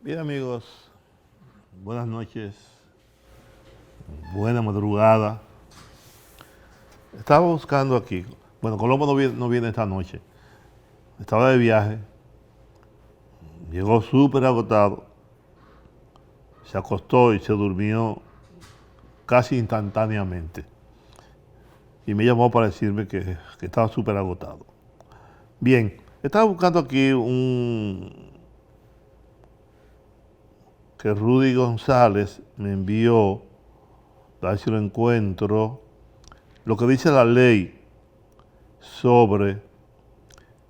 Bien amigos, buenas noches, buena madrugada. Estaba buscando aquí, bueno, Colombo no viene esta noche. Estaba de viaje, llegó súper agotado, se acostó y se durmió casi instantáneamente. Y me llamó para decirme que estaba súper agotado. Bien, estaba buscando aquí que Rudy González me envió, a ver si lo encuentro, lo que dice la ley sobre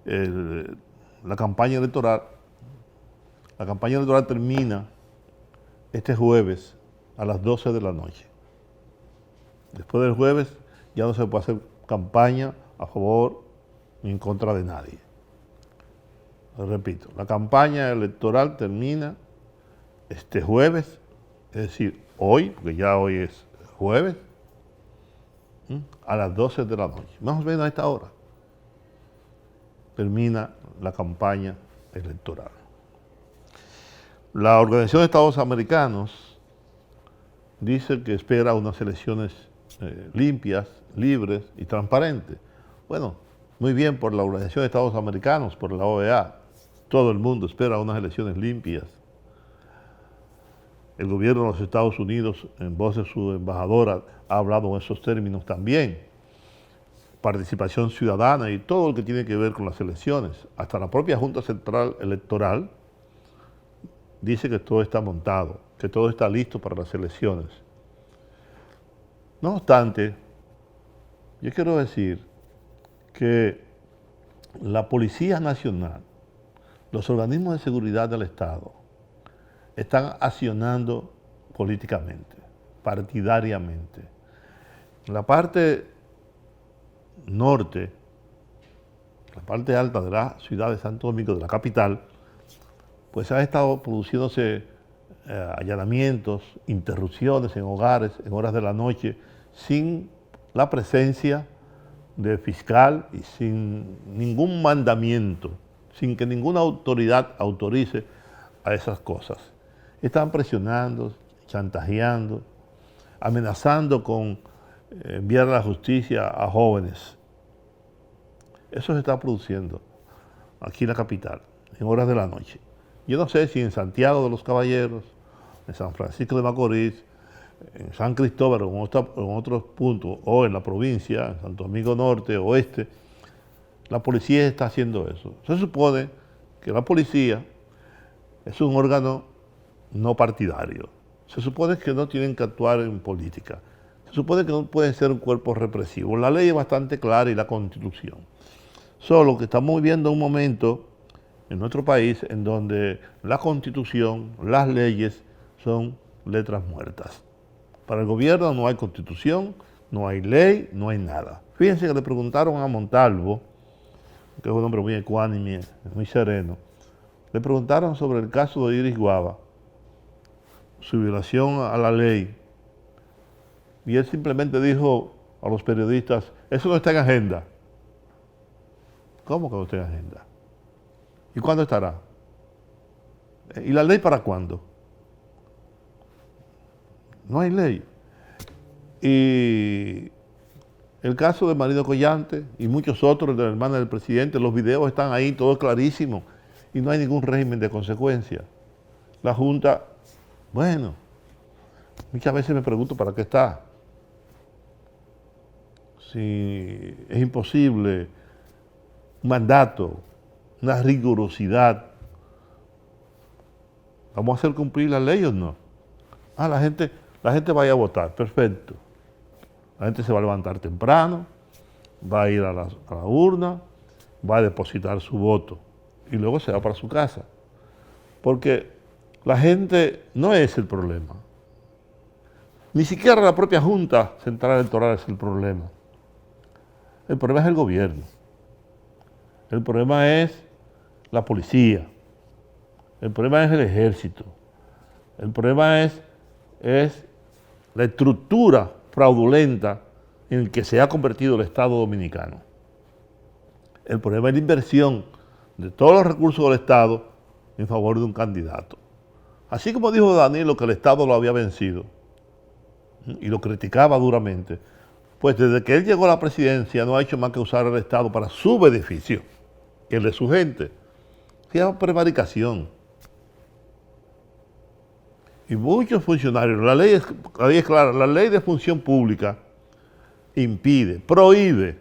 la campaña electoral. La campaña electoral termina este jueves a las 12 de la noche. Después del jueves ya no se puede hacer campaña a favor ni en contra de nadie. Lo repito, la campaña electoral termina este jueves, es decir, hoy, porque ya hoy es jueves, a las 12 de la noche. Más o menos a esta hora termina la campaña electoral. La Organización de Estados Americanos dice que espera unas elecciones limpias, libres y transparentes. Bueno, muy bien por la Organización de Estados Americanos, por la OEA. Todo el mundo espera unas elecciones limpias. El gobierno de los Estados Unidos, en voz de su embajadora, ha hablado en esos términos también. Participación ciudadana y todo lo que tiene que ver con las elecciones. Hasta la propia Junta Central Electoral dice que todo está montado, que todo está listo para las elecciones. No obstante, yo quiero decir que la Policía Nacional, los organismos de seguridad del Estado, están accionando políticamente, partidariamente. En la parte norte, la parte alta de la ciudad de Santo Domingo, de la capital, pues ha estado produciéndose allanamientos, interrupciones en hogares, en horas de la noche, sin la presencia de fiscal y sin ningún mandamiento, sin que ninguna autoridad autorice a esas cosas. Están presionando, chantajeando, amenazando con enviar a la justicia a jóvenes. Eso se está produciendo aquí en la capital, en horas de la noche. Yo no sé si en Santiago de los Caballeros, en San Francisco de Macorís, en San Cristóbal o en otros puntos, o en la provincia, en Santo Domingo Norte, Oeste, la policía está haciendo eso. Se supone que la policía es un órgano no partidario. Se supone que no tienen que actuar en política. Se supone que no pueden ser un cuerpo represivo. La ley es bastante clara y la Constitución. Solo que estamos viviendo un momento en nuestro país en donde la Constitución, las leyes son letras muertas. Para el gobierno no hay Constitución, no hay ley, no hay nada. Fíjense que le preguntaron a Montalvo, que es un hombre muy ecuánime, muy sereno, le preguntaron sobre el caso de Iris Guava, su violación a la ley, y él simplemente dijo a los periodistas, eso no está en agenda. ¿Cómo que no está en agenda? ¿Y cuándo estará? ¿Y la ley para cuándo? No hay ley. Y el caso de Marino Collante y muchos otros de la hermana del presidente, los videos están ahí, todo clarísimo, y no hay ningún régimen de consecuencia. La Junta, bueno, muchas veces me pregunto para qué está. Si es imposible un mandato, una rigurosidad, ¿vamos a hacer cumplir la ley o no? La gente vaya a votar, perfecto. La gente se va a levantar temprano, va a ir a la urna, va a depositar su voto y luego se va para su casa. Porque la gente no es el problema. Ni siquiera la propia Junta Central Electoral es el problema. El problema es el gobierno. El problema es la policía. El problema es el ejército. El problema es la estructura fraudulenta en el que se ha convertido el Estado Dominicano. El problema es la inversión de todos los recursos del Estado en favor de un candidato. Así como dijo Danilo que el Estado lo había vencido y lo criticaba duramente, pues desde que él llegó a la presidencia no ha hecho más que usar el Estado para su beneficio y el de su gente. Se llama prevaricación. Y muchos funcionarios, la ley es clara, la ley de función pública impide, prohíbe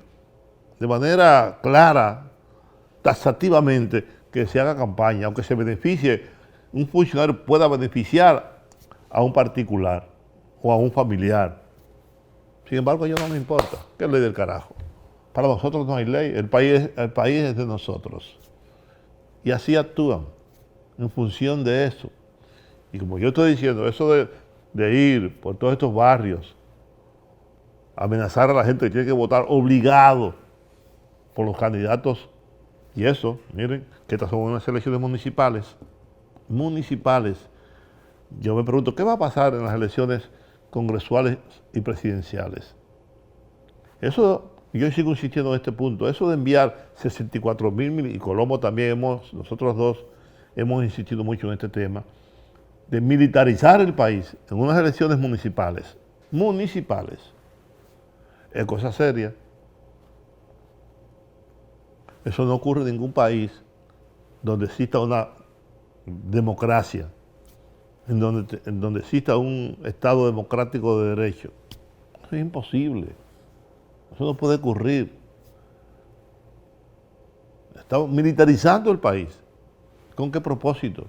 de manera clara, taxativamente, que se haga campaña, aunque se beneficie, un funcionario pueda beneficiar a un particular o a un familiar. Sin embargo, a ellos no me importa. ¿Qué ley del carajo? Para nosotros no hay ley, el país es de nosotros. Y así actúan, en función de eso. Y como yo estoy diciendo, eso de ir por todos estos barrios, amenazar a la gente que tiene que votar obligado por los candidatos, y eso, miren, que estas son unas elecciones municipales. Yo me pregunto, ¿qué va a pasar en las elecciones congresuales y presidenciales? Eso, yo sigo insistiendo en este punto, eso de enviar 64.000, y Colombo también nosotros dos hemos insistido mucho en este tema, de militarizar el país en unas elecciones municipales, es cosa seria. Eso no ocurre en ningún país donde exista una democracia, en donde exista un Estado democrático de derecho. Eso es imposible. Eso no puede ocurrir. Estamos militarizando el país. ¿Con qué propósito?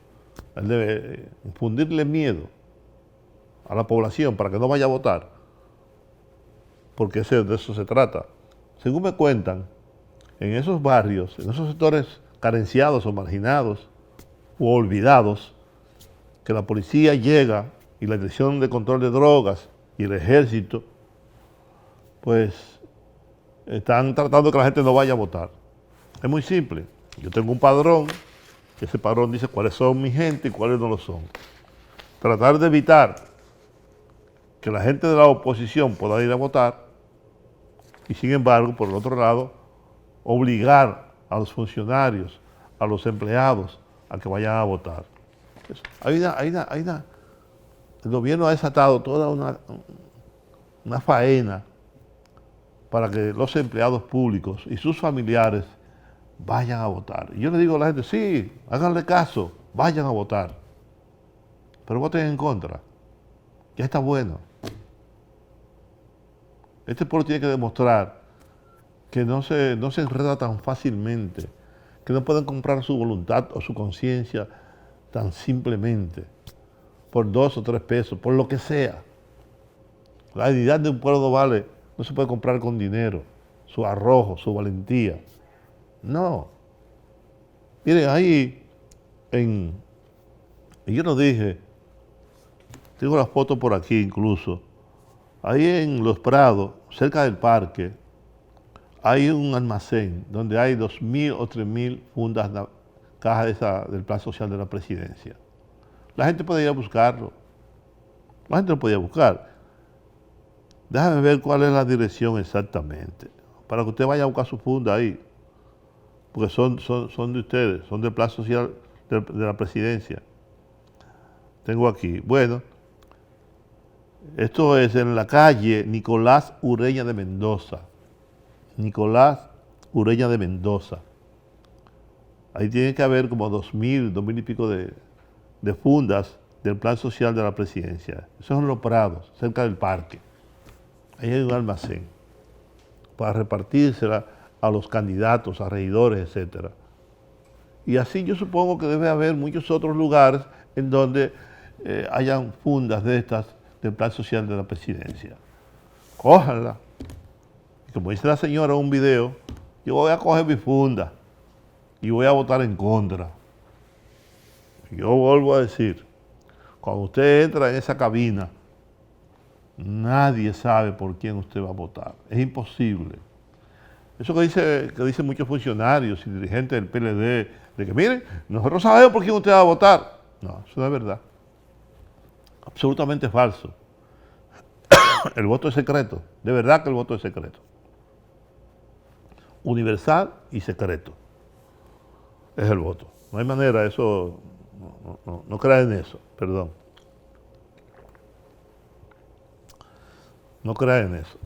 El de infundirle miedo a la población para que no vaya a votar. Porque de eso se trata. Según me cuentan, en esos barrios, en esos sectores carenciados o marginados o olvidados, que la policía llega y la Dirección de Control de Drogas y el Ejército, pues están tratando de que la gente no vaya a votar. Es muy simple. Yo tengo un padrón, que ese padrón dice cuáles son mi gente y cuáles no lo son. Tratar de evitar que la gente de la oposición pueda ir a votar y sin embargo, por el otro lado, obligar a los funcionarios, a los empleados a que vayan a votar. El gobierno ha desatado toda una faena para que los empleados públicos y sus familiares vayan a votar. Y yo le digo a la gente, sí, háganle caso, vayan a votar, pero voten en contra. Ya está bueno. Este pueblo tiene que demostrar que no se enreda tan fácilmente, que no pueden comprar su voluntad o su conciencia tan simplemente, por 2 o 3 pesos, por lo que sea. La dignidad de un pueblo no se puede comprar con dinero, su arrojo, su valentía. No. Miren, ahí, y yo lo dije, tengo las fotos por aquí incluso, ahí en Los Prados, cerca del parque, hay un almacén donde hay 2.000 o 3.000 fundas, cajas del Plan Social de la Presidencia. La gente puede ir a buscarlo. La gente lo podía buscar. Déjame ver cuál es la dirección exactamente, para que usted vaya a buscar su funda ahí, porque son de ustedes, son del Plan Social de la Presidencia. Tengo aquí, bueno, esto es en la calle Nicolás Ureña de Mendoza. Nicolás Ureña de Mendoza. Ahí tiene que haber como 2.000 y pico de fundas del Plan Social de la Presidencia. Esos son Los Prados, cerca del parque. Ahí hay un almacén para repartírsela a los candidatos, a regidores, etc. Y así yo supongo que debe haber muchos otros lugares en donde hayan fundas de estas del Plan Social de la Presidencia. Cójanla. Y como dice la señora en un video, yo voy a coger mi funda y voy a votar en contra. Yo vuelvo a decir, cuando usted entra en esa cabina, nadie sabe por quién usted va a votar. Es imposible. Eso que dicen muchos funcionarios y dirigentes del PLD, de que miren, nosotros sabemos por quién usted va a votar. No, eso no es verdad. Absolutamente falso. El voto es secreto. De verdad que el voto es secreto. Universal y secreto. Es el voto. No hay manera, eso No crea en eso, perdón. No crea en eso.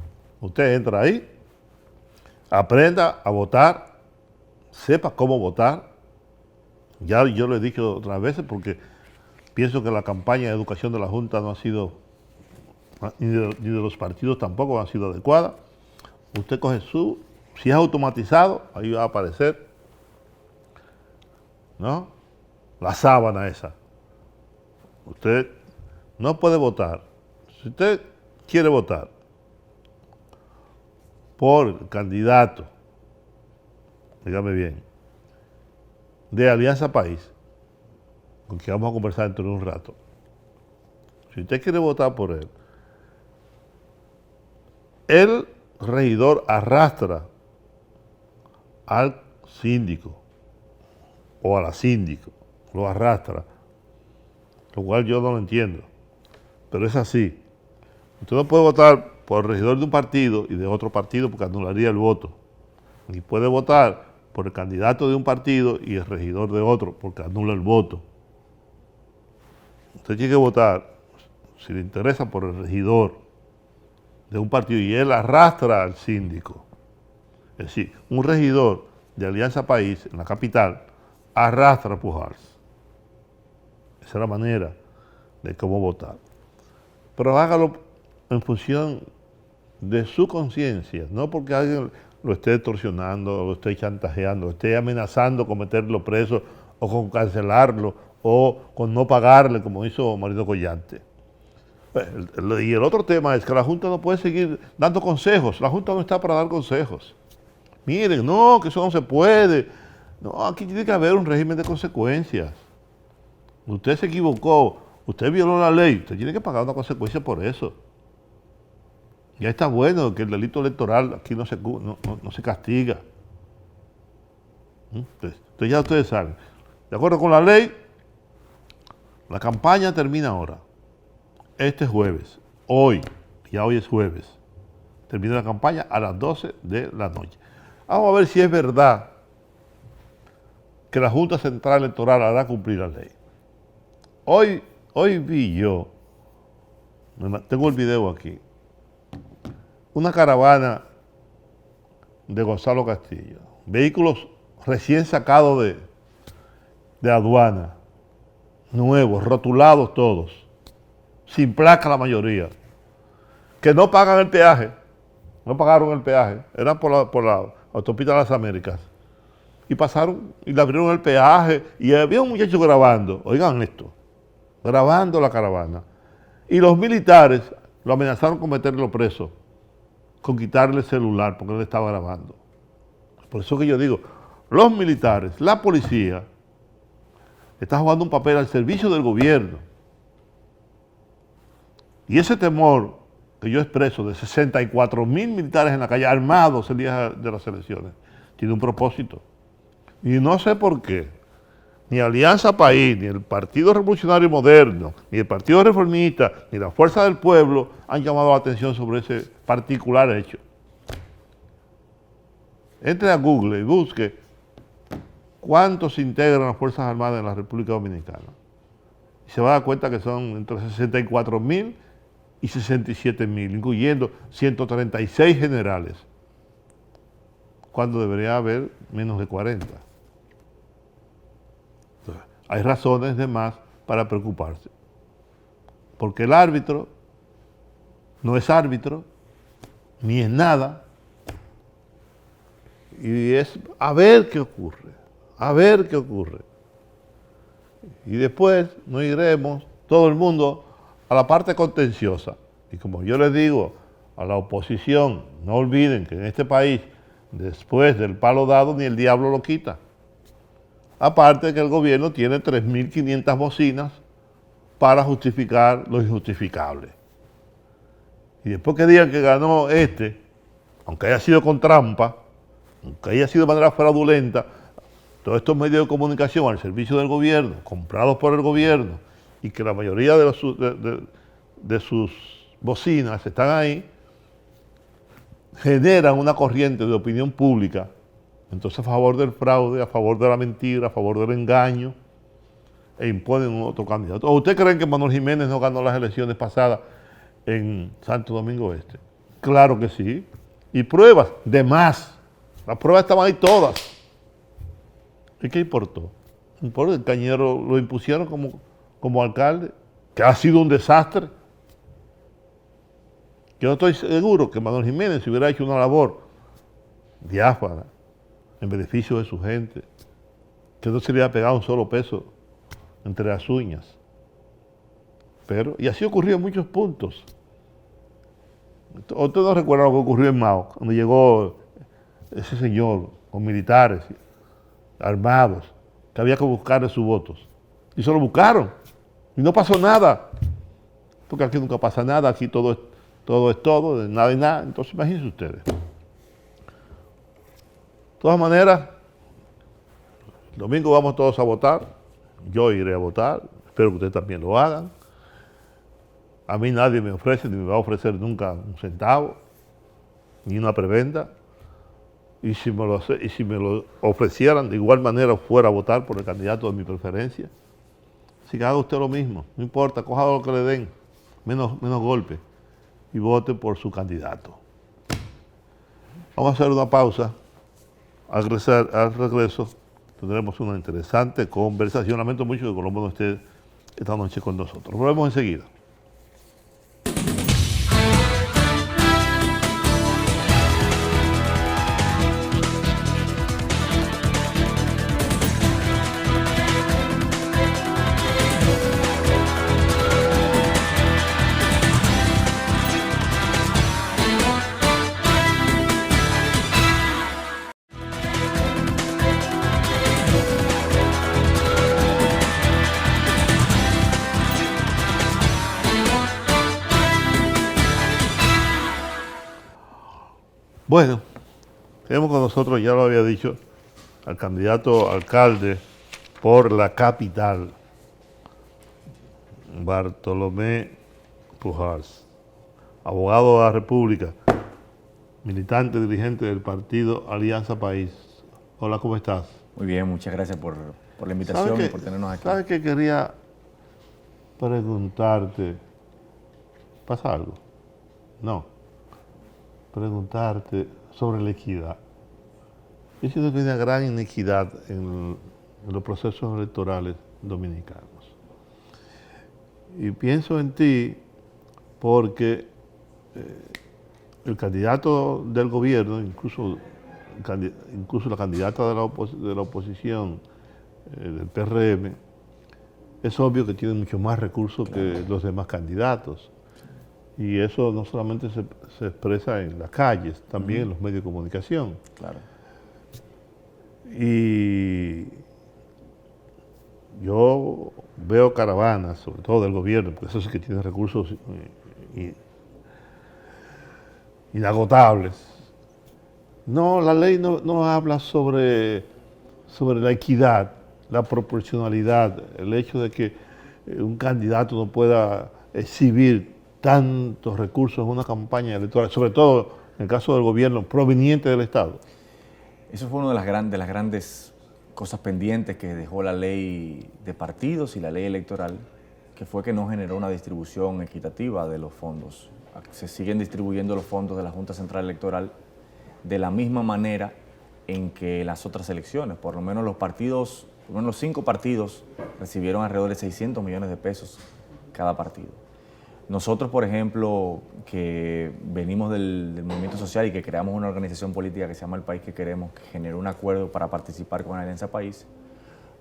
Usted entra ahí, aprenda a votar, sepa cómo votar. Ya yo lo he dicho otras veces porque pienso que la campaña de educación de la Junta no ha sido, ni de los partidos tampoco ha sido adecuada. Usted coge si es automatizado, ahí va a aparecer, ¿no? La sábana esa. Usted no puede votar. Si usted quiere votar por candidato, dígame bien, de Alianza País, con quien vamos a conversar dentro de un rato. Si usted quiere votar por él, el regidor arrastra al síndico o a la síndico, lo arrastra, lo cual yo no lo entiendo, pero es así. Usted no puede votar por el regidor de un partido y de otro partido porque anularía el voto. Ni puede votar por el candidato de un partido y el regidor de otro porque anula el voto. Usted tiene que votar, si le interesa, por el regidor de un partido y él arrastra al síndico. Es decir, un regidor de Alianza País en la capital arrastra a Pujals. Esa es la manera de cómo votar. Pero hágalo en función de su conciencia, no porque alguien lo esté extorsionando, lo esté chantajeando, lo esté amenazando con meterlo preso o con cancelarlo o con no pagarle, como hizo Marino Collante. Y el otro tema es que la Junta no puede seguir dando consejos. La Junta no está para dar consejos. Miren, no, que eso no se puede. No, aquí tiene que haber un régimen de consecuencias. Usted se equivocó, usted violó la ley, usted tiene que pagar una consecuencia por eso. Ya está bueno que el delito electoral aquí no se castiga. Entonces ya ustedes saben. De acuerdo con la ley, la campaña termina ahora. Este jueves, ya hoy es jueves, termina la campaña a las 12 de la noche. Vamos a ver si es verdad que la Junta Central Electoral hará cumplir la ley. Hoy vi yo, tengo el video aquí, una caravana de Gonzalo Castillo, vehículos recién sacados de aduana, nuevos, rotulados todos, sin placa la mayoría, que no pagan el peaje, no pagaron el peaje, eran por la autopista de las Américas, y pasaron y le abrieron el peaje, y había un muchacho grabando, oigan esto, grabando la caravana, y los militares lo amenazaron con meterlo preso, con quitarle el celular porque él estaba grabando. Por eso que yo digo, los militares, la policía, está jugando un papel al servicio del gobierno. Y ese temor que yo expreso de 64,000 militares en la calle, armados el día de las elecciones, tiene un propósito. Y no sé por qué, ni Alianza País, ni el Partido Revolucionario Moderno, ni el Partido Reformista, ni la Fuerza del Pueblo han llamado la atención sobre ese particular hecho. Entre a Google y busque cuántos se integran las Fuerzas Armadas en la República Dominicana. Y se va a dar cuenta que son entre 64,000 y 67,000, incluyendo 136 generales, cuando debería haber menos de 40. Entonces, hay razones de más para preocuparse. Porque el árbitro no es árbitro, ni es nada, y es a ver qué ocurre, a ver qué ocurre. Y después nos iremos, todo el mundo, a la parte contenciosa. Y como yo les digo a la oposición, no olviden que en este país, después del palo dado, ni el diablo lo quita. Aparte de que el gobierno tiene 3.500 bocinas para justificar lo injustificable. Y después que digan que ganó aunque haya sido con trampa, aunque haya sido de manera fraudulenta, todos estos medios de comunicación al servicio del gobierno, comprados por el gobierno, y que la mayoría de sus bocinas están ahí, generan una corriente de opinión pública, entonces a favor del fraude, a favor de la mentira, a favor del engaño, e imponen otro candidato. ¿O usted cree que Manuel Jiménez no ganó las elecciones pasadas en Santo Domingo Este? Claro que sí. Y pruebas, de más. Las pruebas estaban ahí todas. ¿Y qué importó? Importa, el Cañero lo impusieron como alcalde, que ha sido un desastre. Yo estoy seguro que Manuel Jiménez si hubiera hecho una labor diáfana, en beneficio de su gente, que no se le había pegado un solo peso entre las uñas. Pero, y así ocurrió en muchos puntos. Usted no recuerda lo que ocurrió en Mao, cuando llegó ese señor con militares armados, que había que buscarle sus votos. Y se lo buscaron. Y no pasó nada. Porque aquí nunca pasa nada, aquí todo es todo, de nada y nada. Entonces imagínense ustedes. De todas maneras, el domingo vamos todos a votar. Yo iré a votar. Espero que ustedes también lo hagan. A mí nadie me ofrece, ni me va a ofrecer nunca un centavo, ni una prebenda. Y si me lo ofrecieran, de igual manera fuera a votar por el candidato de mi preferencia. Así que haga usted lo mismo, no importa, coja lo que le den, menos golpe, y vote por su candidato. Vamos a hacer una pausa. Al regreso tendremos una interesante conversación. Lamento mucho que Colombo no esté esta noche con nosotros. Volvemos enseguida. Bueno, tenemos con nosotros, ya lo había dicho, al candidato alcalde por la capital, Bartolomé Pujals, abogado de la República, militante, dirigente del partido Alianza País. Hola, ¿cómo estás? Muy bien, muchas gracias por la invitación y por tenernos aquí. ¿Sabes qué quería preguntarte? ¿Pasa algo? No. Preguntarte sobre la equidad. Yo siento que hay una gran inequidad en los procesos electorales dominicanos. Y pienso en ti porque el candidato del gobierno, incluso la candidata de la oposición, del PRM, es obvio que tiene mucho más recursos que los demás candidatos. Y eso no solamente se expresa en las calles, también en los medios de comunicación. Claro. Y yo veo caravanas, sobre todo del gobierno, porque eso sí que tiene recursos inagotables. No, la ley no habla sobre la equidad, la proporcionalidad, el hecho de que un candidato no pueda exhibir tantos recursos en una campaña electoral, sobre todo en el caso del gobierno proveniente del Estado. Eso fue una de las grandes cosas pendientes que dejó la ley de partidos y la ley electoral, que fue que no generó una distribución equitativa de los fondos. Se siguen distribuyendo los fondos de la Junta Central Electoral de la misma manera en que las otras elecciones. Por lo menos los 5 partidos recibieron alrededor de 600 millones de pesos cada partido. Nosotros, por ejemplo, que venimos del movimiento social y que creamos una organización política que se llama El País que Queremos, que generó un acuerdo para participar con Alianza País,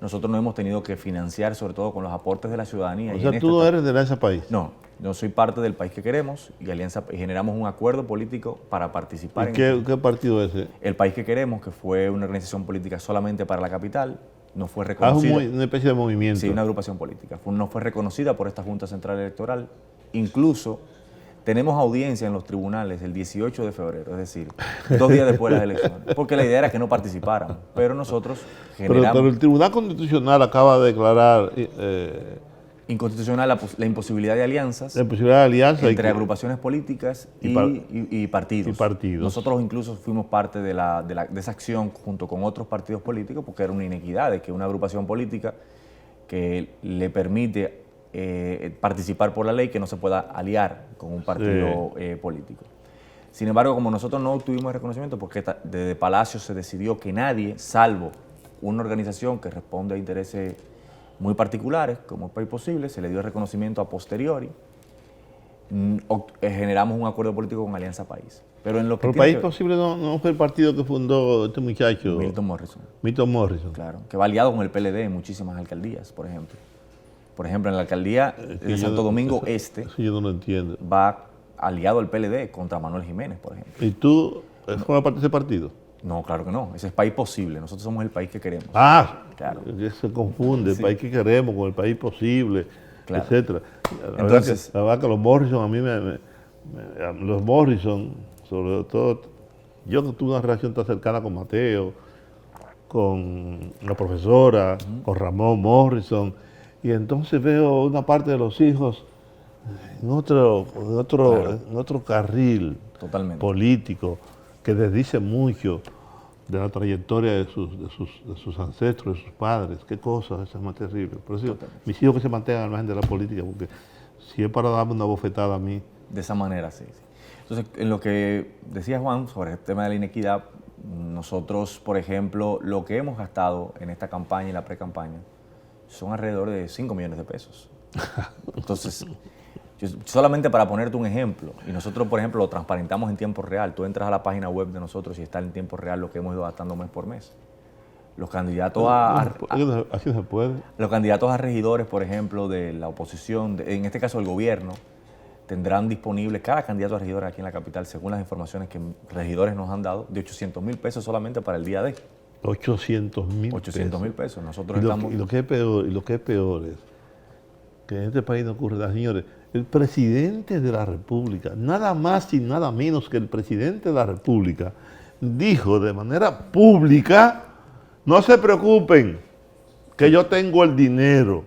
nosotros nos hemos tenido que financiar, sobre todo con los aportes de la ciudadanía. O sea, tú no eres de Alianza País. No, yo soy parte del País que Queremos y generamos un acuerdo político para participar. ¿Y qué partido es ese? El País que Queremos, que fue una organización política solamente para la capital, no fue reconocida. Una especie de movimiento. Sí, una agrupación política. No fue reconocida por esta Junta Central Electoral. Incluso tenemos audiencia en los tribunales el 18 de febrero, es decir, 2 días después de las elecciones, porque la idea era que no participaran, pero nosotros generamos... Pero el Tribunal Constitucional acaba de declarar... inconstitucional la imposibilidad de alianzas, entre agrupaciones políticas y partidos. Nosotros incluso fuimos parte de esa acción junto con otros partidos políticos porque era una inequidad de que una agrupación política que le permite participar por la ley, que no se pueda aliar con un partido político. Sin embargo, como nosotros no obtuvimos reconocimiento, porque desde Palacio se decidió que nadie, salvo una organización que responde a intereses muy particulares, como es País Posible, se le dio el reconocimiento a posteriori, generamos un acuerdo político con Alianza País. Pero en lo que País Posible no fue el partido que fundó este muchacho. Milton Morrison. Milton Morrison. Claro, que va aliado con el PLD en muchísimas alcaldías, por ejemplo. Por ejemplo, en la alcaldía de Santo Domingo Este, eso yo no lo entiendo. Va aliado al PLD contra Manuel Jiménez, por ejemplo. ¿Y tú formas parte de ese partido? No, claro que no. Ese es País Posible. Nosotros somos el país que queremos. Claro. Se confunde el país que queremos con el País Posible, claro, etcétera. Entonces, la verdad que los Morrison, a mí los Morrison, sobre todo, yo que tuve una relación tan cercana con Mateo, con la profesora, con Ramón Morrison, y entonces veo una parte de los hijos en otro carril político que desdice mucho de la trayectoria de sus ancestros, de sus padres. Qué cosa, eso es más terrible. Por eso mis hijos que se mantengan al margen de la política, porque si es para darme una bofetada a mí. De esa manera, sí. Entonces, en lo que decía Juan sobre el tema de la inequidad, nosotros, por ejemplo, lo que hemos gastado en esta campaña y la pre-campaña son alrededor de 5 millones de pesos. Entonces, solamente para ponerte un ejemplo, y nosotros, por ejemplo, lo transparentamos en tiempo real. Tú entras a la página web de nosotros y está en tiempo real lo que hemos ido gastando mes por mes. Los candidatos así se puede. Los candidatos a regidores, por ejemplo, de la oposición, en este caso el gobierno, tendrán disponible cada candidato a regidor aquí en la capital, según las informaciones que regidores nos han dado, de 800,000 pesos solamente para el día de. 800,000 pesos. Nosotros estamos... Y lo que es peor es que en este país no ocurre nada, señores. El presidente de la República, nada más y nada menos que el presidente de la República, dijo de manera pública: no se preocupen, que yo tengo el dinero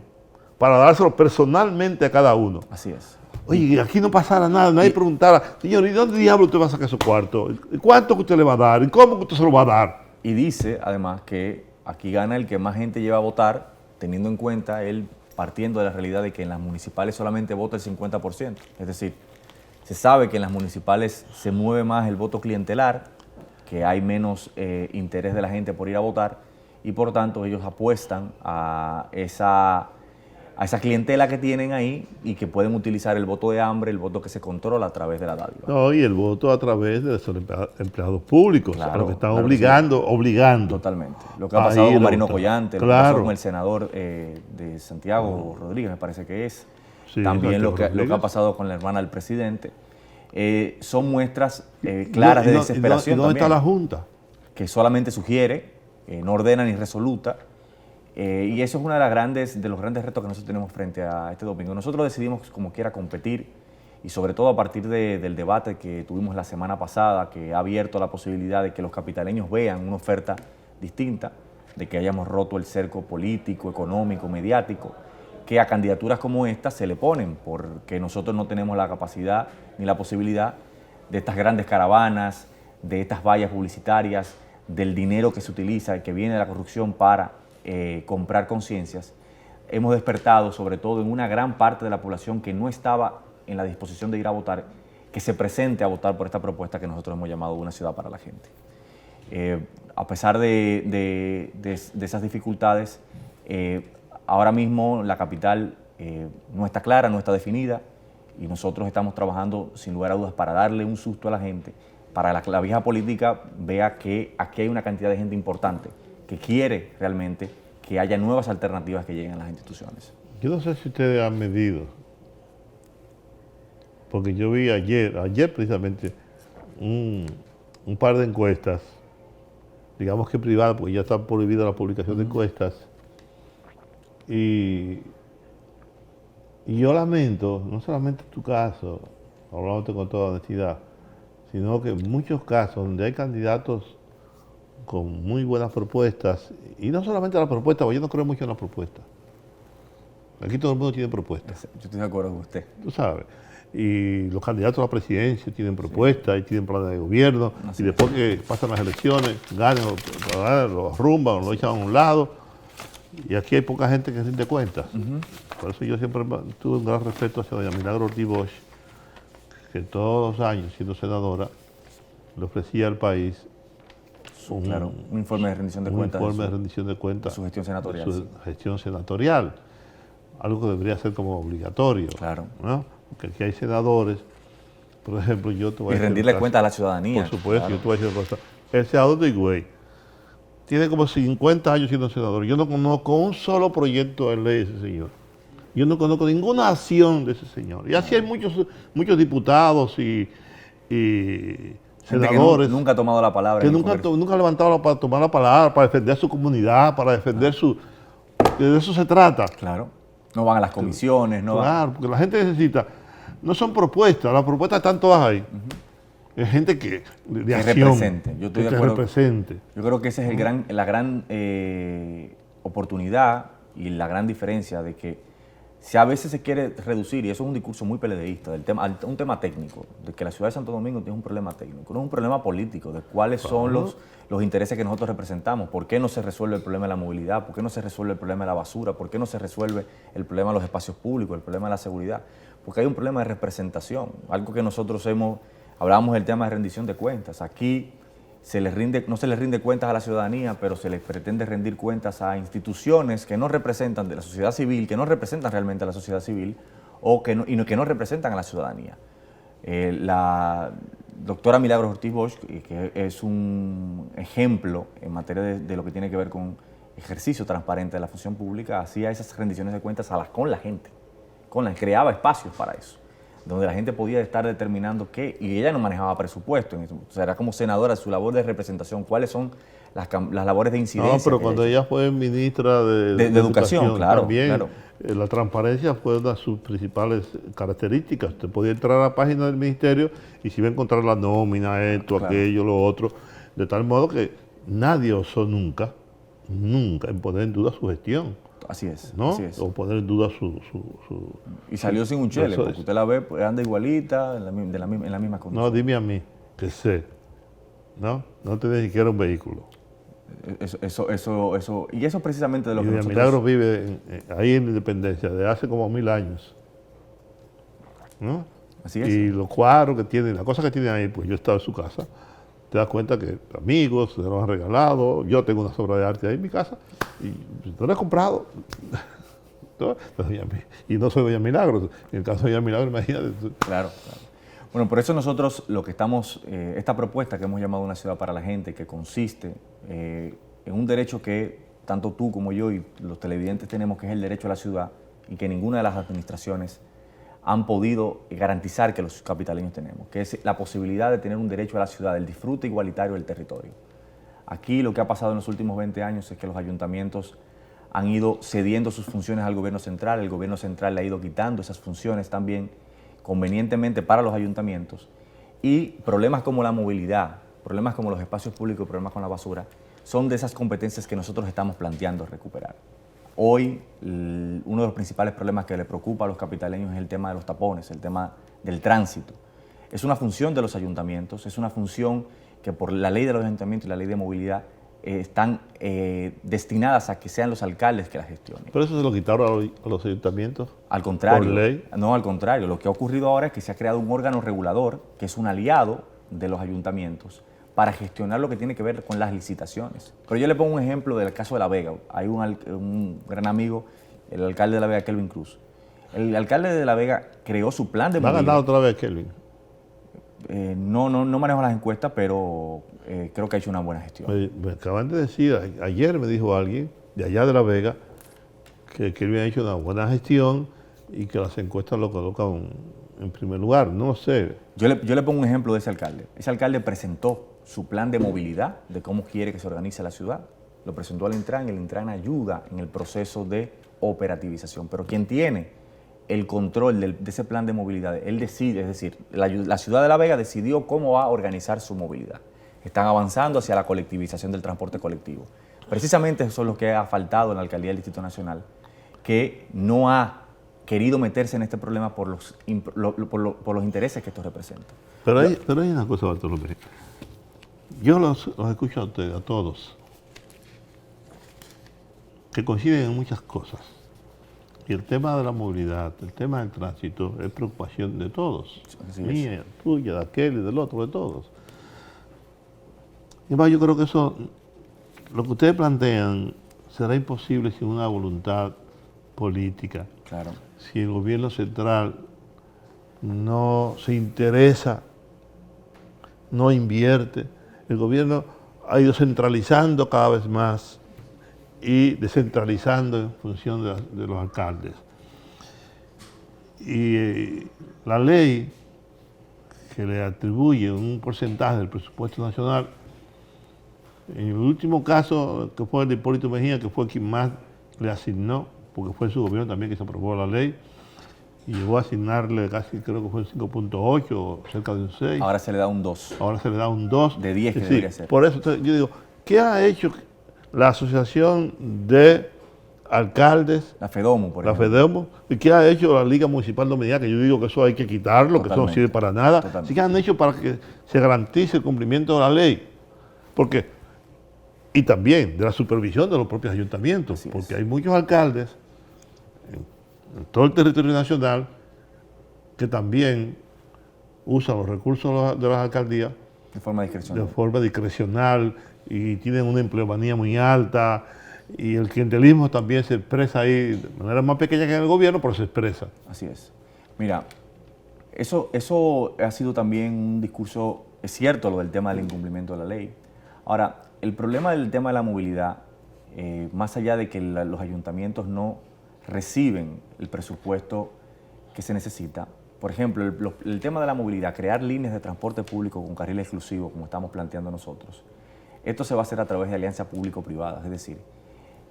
para dárselo personalmente a cada uno. Así es. Oye, aquí no pasara nada, nadie preguntara: señor, ¿y dónde diablo usted va a sacar esos cuartos? ¿Y cuánto que usted le va a dar? ¿Y cómo que usted se lo va a dar? Y dice, además, que aquí gana el que más gente lleva a votar, teniendo en cuenta él partiendo de la realidad de que en las municipales solamente vota el 50%. Es decir, se sabe que en las municipales se mueve más el voto clientelar, que hay menos interés de la gente por ir a votar, y por tanto ellos apuestan a esa clientela que tienen ahí y que pueden utilizar el voto de hambre, el voto que se controla a través de la dádiva. No, y el voto a través de los empleados públicos, claro, a los que están obligando. Totalmente. Lo que ha pasado con Marino Collante, lo que ha pasado con el senador de Santiago Rodríguez, me parece que es. Sí, también lo que ha pasado con la hermana del presidente. Son muestras claras de desesperación. ¿Y dónde está la Junta? Que solamente sugiere, no ordena ni resoluta. Y eso es uno de los grandes retos que nosotros tenemos frente a este domingo. Nosotros decidimos como quiera competir, y sobre todo a partir del debate que tuvimos la semana pasada, que ha abierto la posibilidad de que los capitaleños vean una oferta distinta, de que hayamos roto el cerco político, económico, mediático, que a candidaturas como esta se le ponen, porque nosotros no tenemos la capacidad ni la posibilidad de estas grandes caravanas, de estas vallas publicitarias, del dinero que se utiliza y que viene de la corrupción para comprar conciencias. Hemos despertado, sobre todo en una gran parte de la población que no estaba en la disposición de ir a votar, que se presente a votar por esta propuesta que nosotros hemos llamado Una Ciudad para la Gente. A pesar de esas dificultades, ahora mismo la capital no está clara, no está definida, y nosotros estamos trabajando sin lugar a dudas para darle un susto a la gente, para que la vieja política vea que aquí hay una cantidad de gente importante que quiere realmente que haya nuevas alternativas que lleguen a las instituciones. Yo no sé si ustedes han medido, porque yo vi ayer precisamente, un par de encuestas, digamos que privadas, porque ya está prohibida la publicación de encuestas, y yo lamento, no solamente en tu caso, hablándote con toda honestidad, sino que en muchos casos donde hay candidatos con muy buenas propuestas, y no solamente las propuestas, porque yo no creo mucho en las propuestas. Aquí todo el mundo tiene propuestas. Yo estoy de acuerdo con usted. Tú sabes. Y los candidatos a la presidencia tienen propuestas, y tienen planes de gobierno, y después que pasan las elecciones, ganan, lo arrumban, lo echan a un lado. Y aquí hay poca gente que rinde cuentas. Por eso yo siempre tuve un gran respeto hacia doña Milagro Ortiz Bosch, que todos los años, siendo senadora, le ofrecía al país un informe de rendición de cuentas. Un informe de rendición de cuentas. De su gestión senatorial. De su gestión senatorial. Algo que debería ser como obligatorio. Claro. ¿No? Porque aquí hay senadores, por ejemplo, yo te voy a decir. Y rendirle cuenta a la ciudadanía. Por supuesto, claro. yo te voy a decir una cosa. El senador de Higüey tiene como 50 años siendo senador. Yo no conozco un solo proyecto de ley de ese señor. Yo no conozco ninguna acción de ese señor. Y así hay muchos diputados y senadores. Que nunca ha tomado la palabra. Que nunca ha levantado para tomar la palabra, para defender su comunidad, para defender de eso se trata. Claro. No van a las comisiones, no Claro, porque la gente necesita. No son propuestas, las propuestas están todas ahí. Es gente que represente. Yo estoy de acuerdo. Represente. Yo creo que esa es la gran oportunidad y la gran diferencia de que si a veces se quiere reducir, y eso es un discurso muy peledeísta, un tema técnico, de que la ciudad de Santo Domingo tiene un problema técnico, no es un problema político, de cuáles son los intereses que nosotros representamos, por qué no se resuelve el problema de la movilidad, por qué no se resuelve el problema de la basura, por qué no se resuelve el problema de los espacios públicos, el problema de la seguridad, porque hay un problema de representación, algo que nosotros hablábamos del tema de rendición de cuentas. Aquí no se les rinde cuentas a la ciudadanía, pero se les pretende rendir cuentas a instituciones que no representan de la sociedad civil, que no representan realmente a la sociedad civil y que no representan a la ciudadanía. La doctora Milagros Ortiz Bosch, que es un ejemplo en materia de lo que tiene que ver con ejercicio transparente de la función pública, hacía esas rendiciones de cuentas con la gente, creaba espacios para eso, donde la gente podía estar determinando qué, y ella no manejaba presupuesto, o sea, era como senadora, su labor de representación, cuáles son las labores de incidencia. No, pero cuando ella fue ministra de Educación, claro, también, claro. La transparencia fue una de sus principales características. Usted podía entrar a la página del ministerio y se iba a encontrar la nómina, esto, claro, aquello, lo otro, de tal modo que nadie osó nunca en poner en duda su gestión. Así es, ¿no? Así es. O poner en duda su y salió sin un chele, porque usted la ve, pues, anda igualita, en la misma condición. No, dime a mí, que sé, ¿no? No tiene ni siquiera un vehículo. Y eso precisamente de lo que nosotros... Milagros vive ahí en Independencia, de hace como 1000 años, ¿no? Así es. Y los cuadros que tiene, las cosas que tiene ahí, pues yo he estado en su casa, te das cuenta que amigos se los han regalado, yo tengo una obra de arte ahí en mi casa, y no lo he comprado. ¿No? Y no soy Doña Milagros, en el caso de Doña Milagros, imagínate. Claro, claro. Bueno, por eso nosotros lo que estamos, esta propuesta que hemos llamado Una Ciudad para la Gente, que consiste en un derecho que tanto tú como yo y los televidentes tenemos, que es el derecho a la ciudad, y que ninguna de las administraciones han podido garantizar que los capitaleños tenemos, que es la posibilidad de tener un derecho a la ciudad, el disfrute igualitario del territorio. Aquí lo que ha pasado en los últimos 20 años es que los ayuntamientos han ido cediendo sus funciones al gobierno central, el gobierno central le ha ido quitando esas funciones también convenientemente para los ayuntamientos, y problemas como la movilidad, problemas como los espacios públicos, problemas con la basura, son de esas competencias que nosotros estamos planteando recuperar. Hoy, uno de los principales problemas que le preocupa a los capitaleños es el tema de los tapones, el tema del tránsito. Es una función de los ayuntamientos, es una función que por la ley de los ayuntamientos y la ley de movilidad están destinadas a que sean los alcaldes que la gestionen. ¿Pero eso se lo quitaron a los ayuntamientos? Al contrario. ¿Por ley? No, al contrario. Lo que ha ocurrido ahora es que se ha creado un órgano regulador, que es un aliado de los ayuntamientos, para gestionar lo que tiene que ver con las licitaciones. Pero yo le pongo un ejemplo del caso de La Vega. Hay un gran amigo, el alcalde de La Vega, Kelvin Cruz. El alcalde de La Vega creó su plan de movilidad. ¿Va a ganar otra vez Kelvin? No manejo las encuestas, pero creo que ha hecho una buena gestión. Me acaban de decir, ayer me dijo alguien de allá de La Vega que Kelvin ha hecho una buena gestión y que las encuestas lo colocan en primer lugar. No sé. Yo le pongo un ejemplo de ese alcalde. Ese alcalde presentó su plan de movilidad, de cómo quiere que se organice la ciudad. Lo presentó al Intran y el Intran ayuda en el proceso de operativización. Pero quien tiene el control de ese plan de movilidad, él decide, es decir, la ciudad de La Vega decidió cómo va a organizar su movilidad. Están avanzando hacia la colectivización del transporte colectivo. Precisamente eso es lo que ha faltado en la alcaldía del Distrito Nacional, que no ha querido meterse en este problema por los intereses que esto representa. Pero hay una cosa, Bartolomé. Yo los escucho a ustedes, a todos, que coinciden en muchas cosas. Y el tema de la movilidad, el tema del tránsito, es preocupación de todos. Mía, tuya, de aquel y del otro, de todos. Y más, yo creo que eso, lo que ustedes plantean, será imposible sin una voluntad política. Claro. Si el gobierno central no se interesa, no invierte, el gobierno ha ido centralizando cada vez más y descentralizando en función de los alcaldes. Y la ley que le atribuye un porcentaje del presupuesto nacional, en el último caso, que fue el de Hipólito Mejía, que fue quien más le asignó, porque fue su gobierno también que se aprobó la ley, y llegó a asignarle casi, creo que fue un 5.8 o cerca de un 6. Ahora se le da un 2. Ahora se le da un 2. De 10 que sí, debería ser. Por eso yo digo, ¿qué ha hecho la Asociación de Alcaldes, La FEDOMO, por la ejemplo. FEDEMO, y qué ha hecho la Liga Municipal Dominicana? Que yo digo que eso hay que quitarlo, que eso no Totalmente. sirve para nada. Totalmente. Sí, que han hecho para que se garantice el cumplimiento de la ley. Porque, y también de la supervisión de los propios ayuntamientos, Así porque es. hay muchos alcaldes en todo el territorio nacional que también usan los recursos de las alcaldías De forma de discrecional. forma discrecional y tienen una empleomanía muy alta, y el clientelismo también se expresa ahí de manera más pequeña que en el gobierno, pero se expresa. Así es. Mira, eso ha sido también un discurso, es cierto lo del tema del incumplimiento de la ley. Ahora, el problema del tema de la movilidad, más allá de que los ayuntamientos no reciben el presupuesto que se necesita, por ejemplo, el tema de la movilidad, crear líneas de transporte público con carril exclusivo, como estamos planteando nosotros, esto se va a hacer a través de alianzas público-privadas, es decir,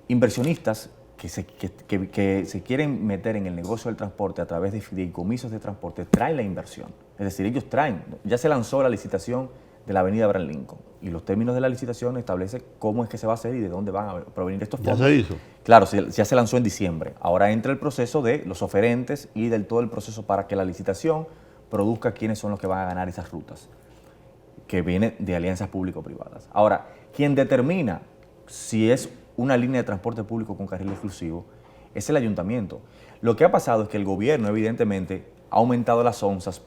inversionistas que se quieren meter en el negocio del transporte a través de fideicomisos de transporte traen la inversión. Es decir, ellos traen, ya se lanzó la licitación de la avenida Abraham Lincoln y los términos de la licitación establecen cómo es que se va a hacer y de dónde van a provenir estos fondos. Ya se hizo. Claro, ya se lanzó en diciembre. Ahora entra el proceso de los oferentes y del todo el proceso para que la licitación produzca quiénes son los que van a ganar esas rutas, que viene de alianzas público-privadas. Ahora, quien determina si es una línea de transporte público con carril exclusivo es el ayuntamiento. Lo que ha pasado es que el gobierno, evidentemente, ha aumentado las onzas,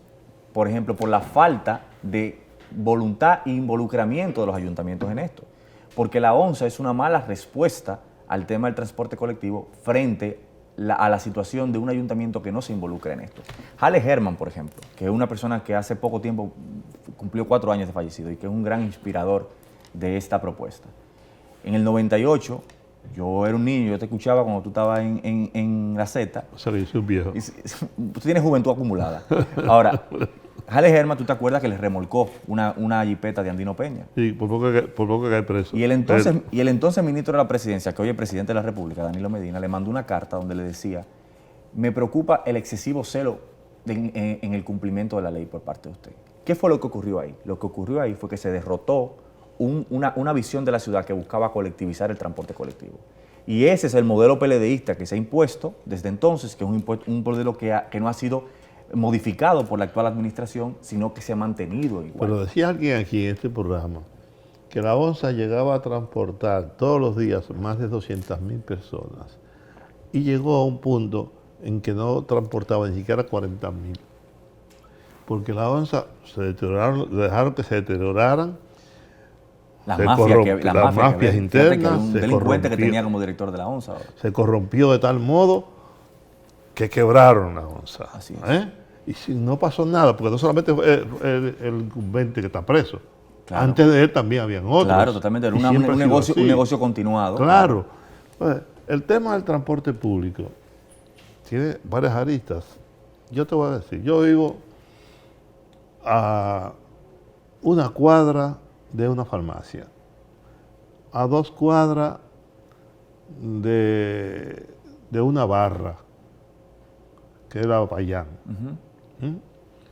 por ejemplo, por la falta de voluntad e involucramiento de los ayuntamientos en esto. Porque la onza es una mala respuesta al tema del transporte colectivo frente a la situación de un ayuntamiento que no se involucra en esto. Halle Herman, por ejemplo, que es una persona que hace poco tiempo cumplió 4 años de fallecido y que es un gran inspirador de esta propuesta. En el 98, yo era un niño, yo te escuchaba cuando tú estabas en la Z. O sea, que yo soy un viejo. Tú tienes juventud acumulada. Ahora, Halle Herman, ¿tú te acuerdas que le remolcó una jipeta de Andino Peña? Sí, por poco que cae preso. Y el entonces ministro de la Presidencia, que hoy es presidente de la República, Danilo Medina, le mandó una carta donde le decía: me preocupa el excesivo celo en el cumplimiento de la ley por parte de usted. ¿Qué fue lo que ocurrió ahí? Lo que ocurrió ahí fue que se derrotó una visión de la ciudad que buscaba colectivizar el transporte colectivo. Y ese es el modelo PLDista que se ha impuesto desde entonces, que es un modelo que no ha sido modificado por la actual administración, sino que se ha mantenido igual. Pero decía alguien aquí en este programa que la ONSA llegaba a transportar todos los días más de 200.000 personas y llegó a un punto en que no transportaba ni siquiera 40.000. Porque la ONSA se deterioraron, dejaron que se deterioraran. Las se mafias internas. Un delincuente que tenía como director de la ONSA ahora. Se corrompió de tal modo que quebraron la ONSA. Así es. Y si no pasó nada, porque no solamente fue el incumbente que está preso. Claro. Antes de él también habían otros. Claro, totalmente. Era un negocio continuado. Claro. Pues, el tema del transporte público tiene varias aristas. Yo te voy a decir, yo vivo a una cuadra de una farmacia, a 2 cuadras de una barra, que era Payán.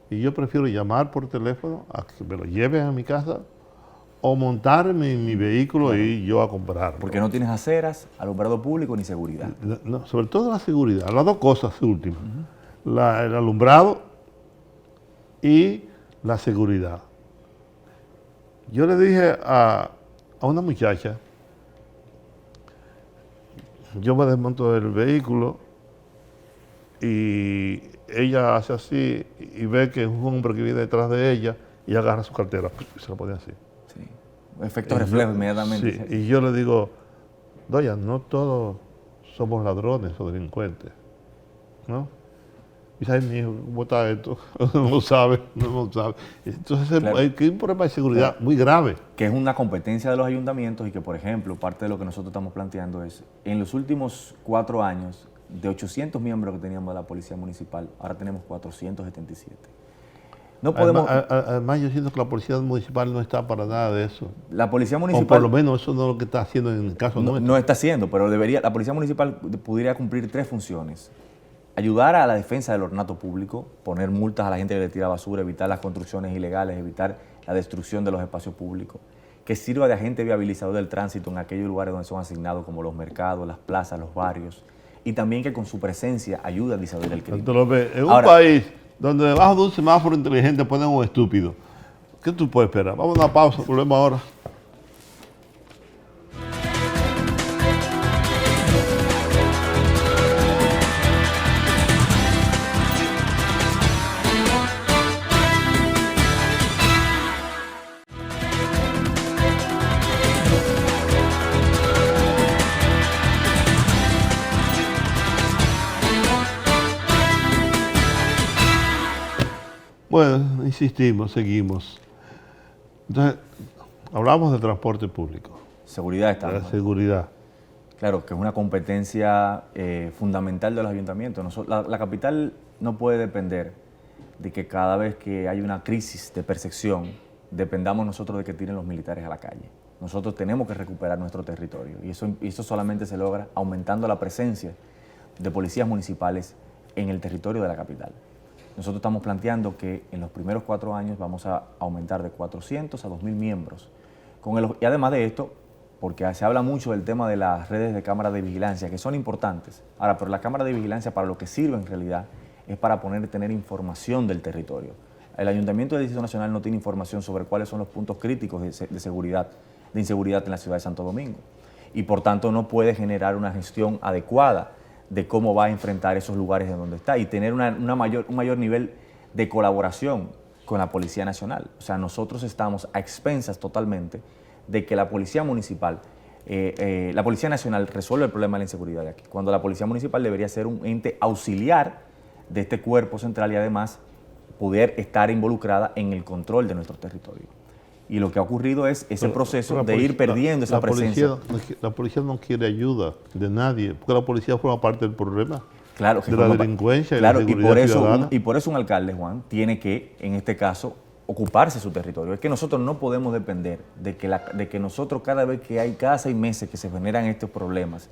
Y yo prefiero llamar por teléfono a que me lo lleven a mi casa o montarme en mi vehículo e ir yo a comprarlo. Porque no tienes aceras, alumbrado público ni seguridad. No, sobre todo la seguridad, las 2 cosas últimas. El alumbrado y la seguridad. Yo le dije a una muchacha yo me desmonto del vehículo y ella hace así y ve que es un hombre que viene detrás de ella y agarra su cartera y se la pone así. Sí. Efecto reflejo inmediatamente. Sí, y yo le digo, doña, no todos somos ladrones o delincuentes, ¿no? Y dice, ay, mi hijo, ¿cómo está esto? No lo sabe, no lo sabe. Entonces Claro. hay un problema de seguridad muy grave. Que es una competencia de los ayuntamientos y que, por ejemplo, parte de lo que nosotros estamos planteando es, en los últimos 4 años, de 800 miembros que teníamos de la Policía Municipal, ahora tenemos 477. No podemos... Además, yo siento que la policía municipal no está para nada de eso. La Policía O Municipal... por lo menos eso no es lo que está haciendo en el caso nuestro. No está haciendo, pero debería, la Policía Municipal pudiera cumplir 3 funciones. Ayudar a la defensa del ornato público, poner multas a la gente que le tira basura, evitar las construcciones ilegales, evitar la destrucción de los espacios públicos, que sirva de agente viabilizador del tránsito en aquellos lugares donde son asignados como los mercados, las plazas, los barrios, y también que con su presencia ayude a disuadir el crimen. En un Ahora, país donde debajo de un semáforo inteligente ponen un estúpido, ¿qué tú puedes esperar? Vamos a una pausa, volvemos ahora. Bueno, insistimos, seguimos. Entonces, hablamos de transporte público, seguridad de está. la seguridad. Claro, que es una competencia fundamental de los ayuntamientos. La capital no puede depender de que cada vez que hay una crisis de percepción, dependamos nosotros de que tiren los militares a la calle. Nosotros tenemos que recuperar nuestro territorio y eso solamente se logra aumentando la presencia de policías municipales en el territorio de la capital. Nosotros estamos planteando que en los primeros 4 años vamos a aumentar de 400 a 2.000 miembros. Y además de esto, porque se habla mucho del tema de las redes de cámaras de vigilancia, que son importantes. Ahora, pero las cámaras de vigilancia para lo que sirven en realidad es para tener información del territorio. El Ayuntamiento del Distrito Nacional no tiene información sobre cuáles son los puntos críticos de seguridad, de inseguridad en la ciudad de Santo Domingo. Y por tanto no puede generar una gestión adecuada de cómo va a enfrentar esos lugares en donde está y tener un mayor nivel de colaboración con la Policía Nacional. O sea, nosotros estamos a expensas totalmente de que la Policía Municipal, la Policía Nacional resuelva el problema de la inseguridad de aquí, cuando la Policía Municipal debería ser un ente auxiliar de este cuerpo central y además poder estar involucrada en el control de nuestro territorio. Y lo que ha ocurrido es ese proceso de ir perdiendo esa presencia. La policía no quiere ayuda de nadie, porque la policía forma parte del problema. Claro, que de la delincuencia y la seguridad ciudadana. Y por eso un alcalde, Juan, tiene que, en este caso, ocuparse de su territorio. Es que nosotros no podemos depender de que nosotros cada 6 meses que se generan estos problemas,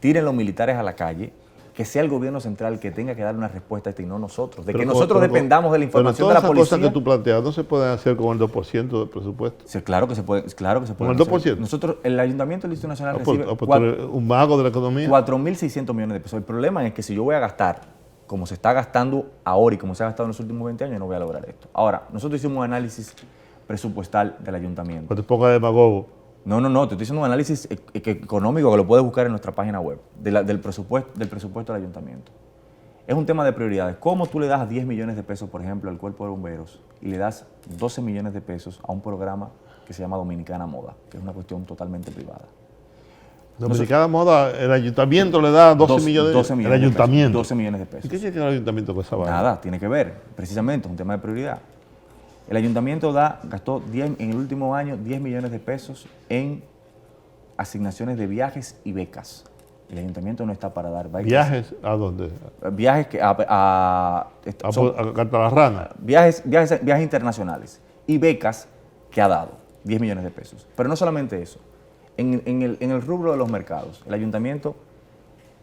tiren los militares a la calle, que sea el gobierno central que tenga que dar una respuesta a esto y no nosotros. De que nosotros dependamos de la información de la policía. Todas esas cosas que tú planteas no se pueden hacer con el 2% del presupuesto. Sí, claro que se puede. ¿Con el 2%? Nosotros, el Ayuntamiento del Distrito Nacional recibe un mago de la economía. 4.600 millones de pesos. El problema es que si yo voy a gastar, como se está gastando ahora y como se ha gastado en los últimos 20 años, no voy a lograr esto. Ahora, nosotros hicimos un análisis presupuestal del Ayuntamiento. No te pongas demagogo. No, te estoy haciendo un análisis económico que lo puedes buscar en nuestra página web, del presupuesto del Ayuntamiento. Es un tema de prioridades. ¿Cómo tú le das 10 millones de pesos, por ejemplo, al Cuerpo de Bomberos y le das 12 millones de pesos a un programa que se llama Dominicana Moda, que es una cuestión totalmente privada? Dominicana Moda, el Ayuntamiento le da 12 millones de pesos. El Ayuntamiento. 12 millones de pesos. ¿Y qué tiene el Ayuntamiento con esa vaina? Nada, tiene que ver, precisamente, es un tema de prioridad. El Ayuntamiento gastó en el último año 10 millones de pesos en asignaciones de viajes y becas. El Ayuntamiento no está para dar becas. ¿Viajes a dónde? Viajes A Cantalarrana. Viajes internacionales y becas que ha dado 10 millones de pesos. Pero no solamente eso. En el rubro de los mercados, el Ayuntamiento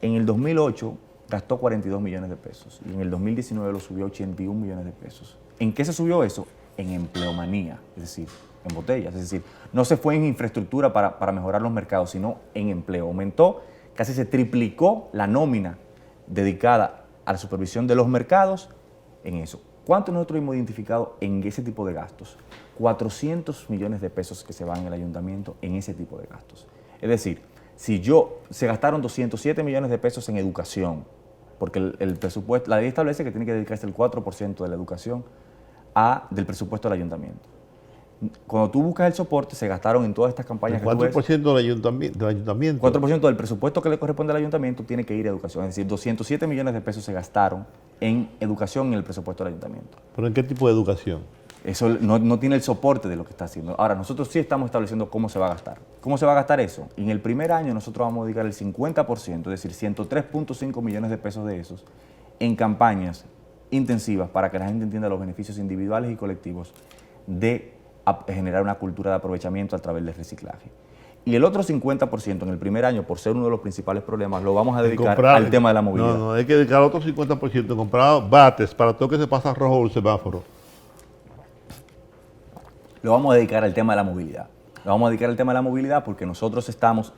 en el 2008 gastó 42 millones de pesos y en el 2019 lo subió a 81 millones de pesos. ¿En qué se subió eso? En empleomanía, es decir, en botellas. Es decir, no se fue en infraestructura para mejorar los mercados, sino en empleo. Aumentó, casi se triplicó la nómina dedicada a la supervisión de los mercados en eso. ¿Cuánto nosotros hemos identificado en ese tipo de gastos? 400 millones de pesos que se van en el Ayuntamiento en ese tipo de gastos. Es decir, Se gastaron 207 millones de pesos en educación, porque el presupuesto, la ley establece que tiene que dedicarse el 4% de la educación del presupuesto del ayuntamiento. Cuando tú buscas el soporte, se gastaron en todas estas campañas El 4% del ayuntamiento. 4% del presupuesto que le corresponde al ayuntamiento tiene que ir a educación. Es decir, 207 millones de pesos se gastaron en educación en el presupuesto del ayuntamiento. ¿Pero en qué tipo de educación? Eso no tiene el soporte de lo que está haciendo. Ahora, nosotros sí estamos estableciendo cómo se va a gastar. ¿Cómo se va a gastar eso? En el primer año nosotros vamos a dedicar el 50%, es decir, 103.5 millones de pesos de esos, en campañas intensivas para que la gente entienda los beneficios individuales y colectivos de generar una cultura de aprovechamiento a través del reciclaje. Y el otro 50% en el primer año, por ser uno de los principales problemas, lo vamos a dedicar al tema de la movilidad. No, hay que dedicar otro 50% en comprar bates para todo que se pasa rojo el semáforo. Lo vamos a dedicar al tema de la movilidad. Lo vamos a dedicar al tema de la movilidad porque nosotros estamos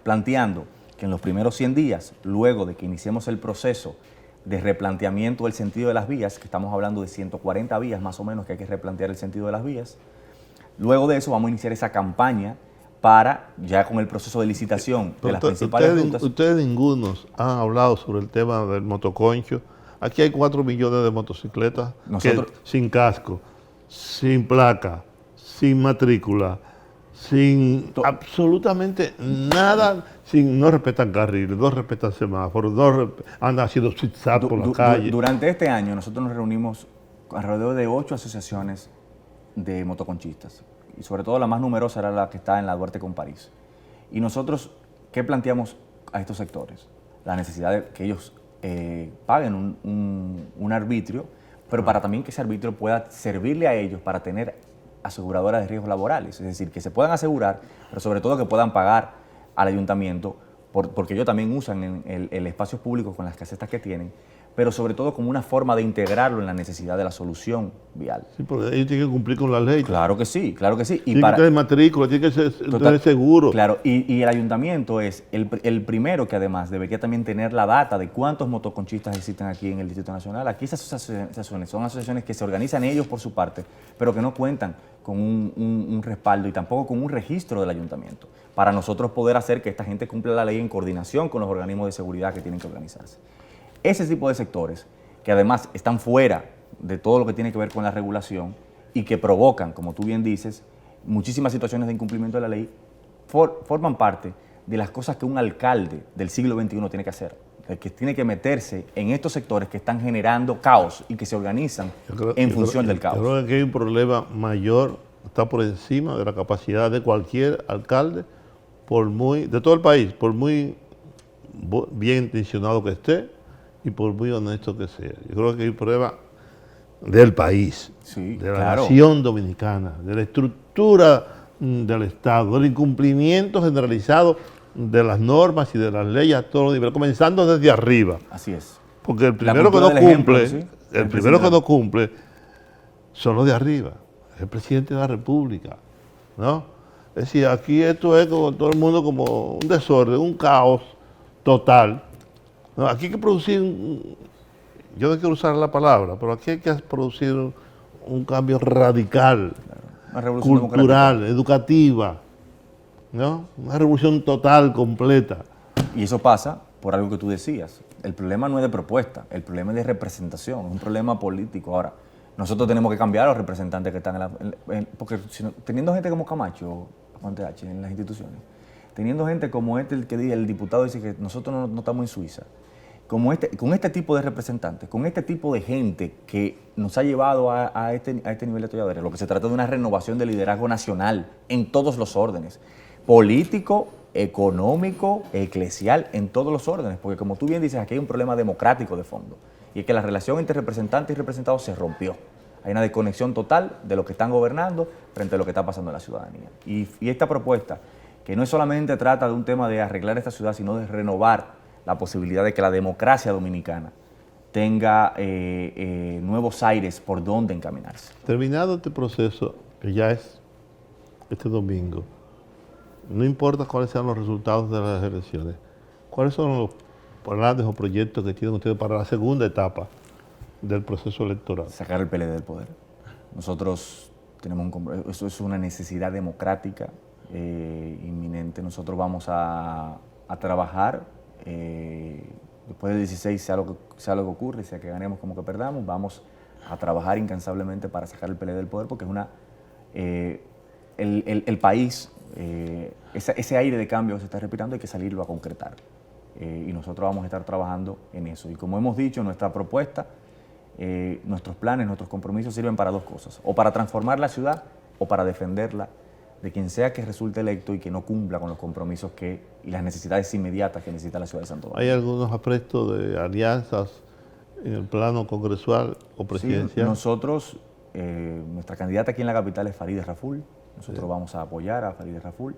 planteando que en los primeros 100 días, luego de que iniciemos el proceso de replanteamiento del sentido de las vías, que estamos hablando de 140 vías más o menos que hay que replantear el sentido de las vías, luego de eso vamos a iniciar esa campaña para, ya con el proceso de licitación de las principales rutas. Ustedes ningunos han hablado sobre el tema del motoconcho. Aquí hay 4 millones de motocicletas sin casco, sin placa, sin matrícula, sin absolutamente nada, no respetan carriles, no respetan semáforos, andan haciendo zigzag por la calle. Durante este año nosotros nos reunimos alrededor de 8 asociaciones de motoconchistas y sobre todo la más numerosa era la que está en la Duarte con París. Y nosotros, ¿qué planteamos a estos sectores? La necesidad de que ellos paguen un arbitrio, pero para también que ese arbitrio pueda servirle a ellos para tener aseguradoras de riesgos laborales, es decir, que se puedan asegurar, pero sobre todo que puedan pagar al ayuntamiento, porque ellos también usan el espacio público con las casetas que tienen, pero sobre todo como una forma de integrarlo en la necesidad de la solución vial. Sí, porque ellos tienen que cumplir con la ley. Claro que sí, claro que sí. Tienen que tener matrícula, tienen que tener seguro. Claro, y el ayuntamiento es el primero que además debería también tener la data de cuántos motoconchistas existen aquí en el Distrito Nacional. Aquí esas asociaciones son asociaciones que se organizan ellos por su parte, pero que no cuentan con un respaldo y tampoco con un registro del ayuntamiento, para nosotros poder hacer que esta gente cumpla la ley en coordinación con los organismos de seguridad que tienen que organizarse. Ese tipo de sectores, que además están fuera de todo lo que tiene que ver con la regulación y que provocan, como tú bien dices, muchísimas situaciones de incumplimiento de la ley, forman parte de las cosas que un alcalde del siglo XXI tiene que hacer, que tiene que meterse en estos sectores que están generando caos y que se organizan en función del caos. Yo creo que hay un problema mayor, está por encima de la capacidad de cualquier alcalde, de todo el país, por muy bien intencionado que esté, y por muy honesto que sea. Yo creo que hay un problema del país, sí, de la nación dominicana, de la estructura del Estado, del incumplimiento generalizado de las normas y de las leyes a todos los niveles, comenzando desde arriba. Así es. Porque el primero que no cumple, el primero que no cumple son los de arriba, el presidente de la República, ¿no? Es decir, aquí esto es como todo el mundo como un desorden, un caos total. No, aquí hay que producir, yo no quiero usar la palabra, pero aquí hay que producir un cambio radical, una revolución cultural, educativa, ¿no? Una revolución total, completa. Y eso pasa por algo que tú decías. El problema no es de propuesta, el problema es de representación, es un problema político. Ahora, nosotros tenemos que cambiar a los representantes que están porque teniendo gente como Camacho, Juan TH, en las instituciones, teniendo gente como el diputado dice que nosotros no estamos en Suiza, con este tipo de representantes, con este tipo de gente que nos ha llevado a este nivel de atolladero, lo que se trata de una renovación del liderazgo nacional en todos los órdenes, político, económico, eclesial, en todos los órdenes, porque como tú bien dices, aquí hay un problema democrático de fondo, y es que la relación entre representantes y representados se rompió. Hay una desconexión total de lo que están gobernando frente a lo que está pasando en la ciudadanía. Y esta propuesta, que no solamente trata de un tema de arreglar esta ciudad, sino de renovar la posibilidad de que la democracia dominicana tenga nuevos aires por donde encaminarse. Terminado este proceso, que ya es este domingo, no importa cuáles sean los resultados de las elecciones, ¿cuáles son los planes o proyectos que tienen ustedes para la segunda etapa del proceso electoral? Sacar el PLD del poder. Nosotros tenemos eso es una necesidad democrática inminente. Nosotros vamos a trabajar, después del 16, sea lo que ocurre, sea que ganemos como que perdamos, vamos a trabajar incansablemente para sacar el PLD del poder, porque es el país, ese aire de cambio que se está respirando, hay que salirlo a concretar. Y nosotros vamos a estar trabajando en eso. Y como hemos dicho, nuestra propuesta, nuestros planes, nuestros compromisos sirven para dos cosas: o para transformar la ciudad o para defenderla de quien sea que resulte electo y que no cumpla con los compromisos y las necesidades inmediatas que necesita la ciudad de Santo Domingo. ¿Hay algunos aspectos de alianzas en el plano congresual o presidencial? Sí, nosotros, nuestra candidata aquí en la capital es Farideh Raful. Nosotros vamos a apoyar a Farideh Raful.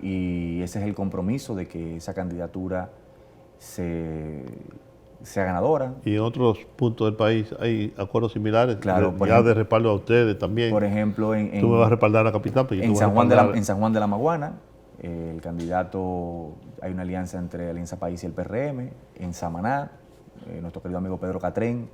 Y ese es el compromiso, de que esa candidatura sea ganadora. ¿Y en otros puntos del país hay acuerdos similares? Claro, de respaldo a ustedes también. Por ejemplo, tú me vas a respaldar a la capital, pero en San Juan de la Maguana, el candidato, hay una alianza entre Alianza País y el PRM. En Samaná, nuestro querido amigo Pedro Catrén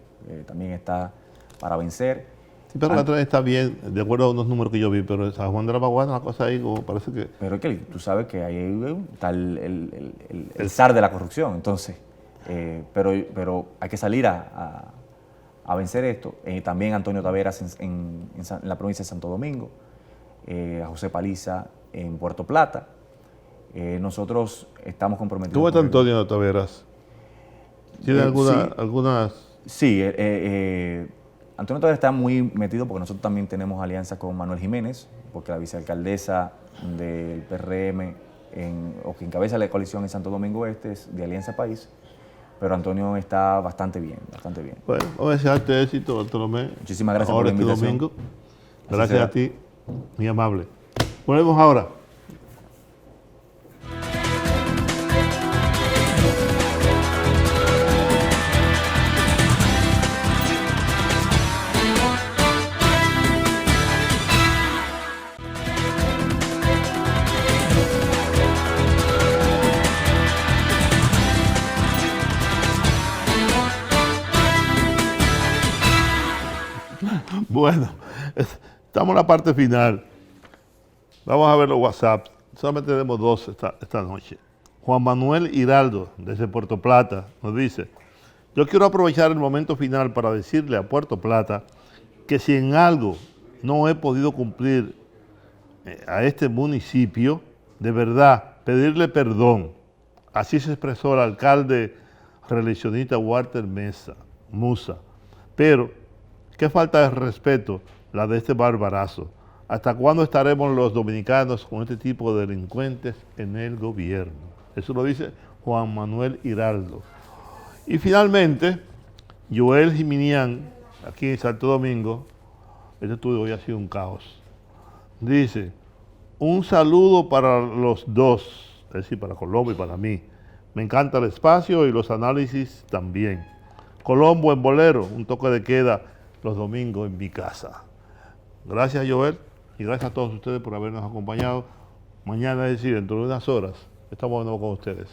también está para vencer. Sí, Pedro Catrén está bien, de acuerdo a unos números que yo vi, pero en San Juan de la Maguana la cosa ahí como parece que... Pero es que tú sabes que ahí está el zar de la corrupción, entonces... pero hay que salir a vencer esto. También Antonio Taveras en la provincia de Santo Domingo, a José Paliza en Puerto Plata. Nosotros estamos comprometidos. ¿Cómo está Antonio Taveras? ¿Tiene algunas...? Sí, Antonio Taveras está muy metido, porque nosotros también tenemos alianza con Manuel Jiménez, porque la vicealcaldesa del PRM, o que encabeza la coalición en Santo Domingo Este, es de Alianza País. Pero Antonio está bastante bien, bastante bien. Bueno, vamos a desearte éxito, Bartolomé. Muchísimas gracias por la invitación. Domingo. Gracias a ti, muy amable. Volvemos ahora. Bueno, estamos en la parte final. Vamos a ver los WhatsApp. Solamente tenemos dos esta noche. Juan Manuel Hiraldo, desde Puerto Plata, nos dice: yo quiero aprovechar el momento final para decirle a Puerto Plata que si en algo no he podido cumplir a este municipio, de verdad, pedirle perdón. Así se expresó el alcalde reeleccionista Walter Musa. Pero qué falta de respeto la de este barbarazo. ¿Hasta cuándo estaremos los dominicanos con este tipo de delincuentes en el gobierno? Eso lo dice Juan Manuel Hiraldo. Y finalmente, Joel Jiminián, aquí en Santo Domingo, este estudio hoy ha sido un caos. Dice: un saludo para los dos, es decir, para Colombo y para mí. Me encanta el espacio y los análisis también. Colombo en Bolero, un toque de queda los domingos en mi casa. Gracias, Joel, y gracias a todos ustedes por habernos acompañado. Mañana, es decir, dentro de unas horas, estamos de nuevo con ustedes.